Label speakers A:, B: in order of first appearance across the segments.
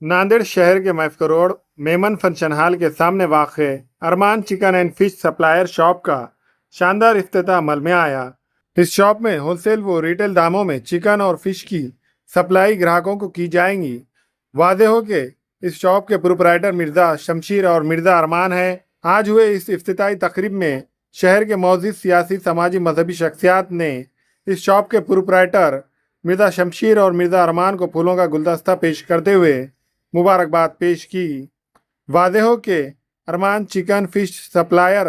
A: नांदेड़ शहर के Mafco road Memon function hall के सामने वाक़े Armaan chicken and fish supplier shop का शानदार इफ्तिताह अमल में आया। इस शॉप में होलसेल व रिटेल दामों में चिकन और फिश की सप्लाई ग्राहकों को की जाएंगी। वादे हो के इस शॉप के प्रोपराइटर मिर्ज़ा शमशीर और मिर्ज़ा अरमान है। आज हुए इस इफ्तिताही तकरीब में शहर के मौजूद सियासी समाजी मजहबी शख्सियात ने इस शॉप के प्रोपराइटर मिर्ज़ा शमशीर और मिर्ज़ा अरमान को फूलों का गुलदस्ता पेश करते हुए मुबारकबाद पेश की। वादे हो के अरमान चिकन फिश सप्लायर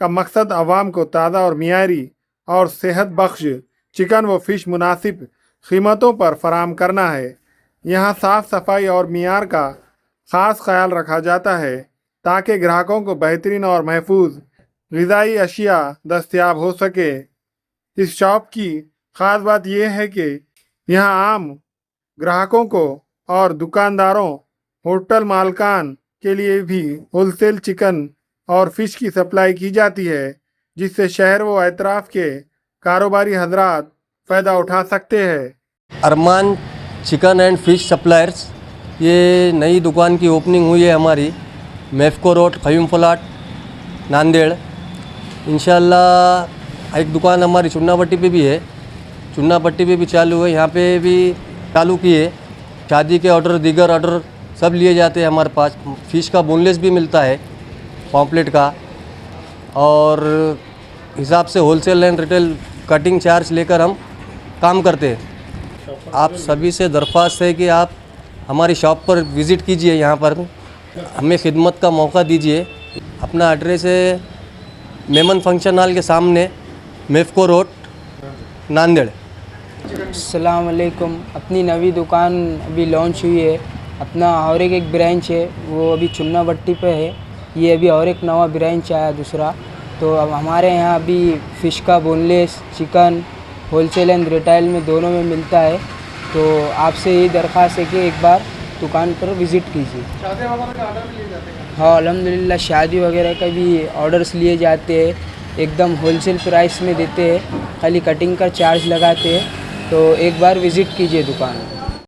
A: का मकसद आवाम को ताज़ा और मियारी और सेहत बख्श चिकन व फिश मुनासिब कीमतों पर फराहम करना है। यहाँ साफ़ सफाई और मियार का ख़ास ख्याल रखा जाता है ताकि ग्राहकों को बेहतरीन और महफूज ग़िज़ाई अशिया दस्तयाब हो सके। इस शॉप की ख़ास बात यह है कि यहाँ आम ग्राहकों को और दुकानदारों होटल मालकान के लिए भी होलसेल चिकन और फिश की सप्लाई की जाती है, जिससे शहर व अतराफ़ के कारोबारी हजरात फ़ायदा उठा सकते हैं।
B: अरमान चिकन एंड फिश सप्लायर्स, ये नई दुकान की ओपनिंग हुई है हमारी मैफको रोड क़य्यूम प्लाट नांदेड़। इंशाल्लाह एक दुकान हमारी चुन्नापट्टी पे भी है, चुन्नापट्टी पे भी चालू है, यहाँ पे भी चालू की है। शादी के ऑर्डर दीगर ऑर्डर सब लिए जाते हैं हमारे पास। फ़िश का बोनलेस भी मिलता है पॉम्पलेट का, और हिसाब से wholesale and retail cutting charge लेकर हम काम करते हैं। आप सभी से दरख्वास्त है कि आप हमारी शॉप पर विज़िट कीजिए, यहाँ पर हमें खिदमत का मौका दीजिए। अपना एड्रेस है मेमन फंक्शन हॉल के सामने मैफको रोड नांदेड़।
C: अस्सलाम वालेकुम। अपनी नवी दुकान अभी लॉन्च हुई है। अपना और एक ब्रांच है वो अभी चुन्नापट्टी पे है। ये अभी और एक नवा ब्रांच आया दूसरा। तो अब हमारे यहाँ अभी फ़िश का boneless chicken wholesale and retail में दोनों में मिलता है। तो आपसे यही दरख्वास्त है कि एक बार दुकान पर विज़िट कीजिए।
A: शादी वगैरह का ऑर्डर भी लिए जाते हैं?
C: हाँ, अल्हम्दुलिल्लाह शादी वगैरह का भी ऑर्डर्स लिए जाते हैं। एकदम होलसेल प्राइस में देते हैं, खाली कटिंग का चार्ज लगाते हैं। तो एक बार विज़िट कीजिए दुकान।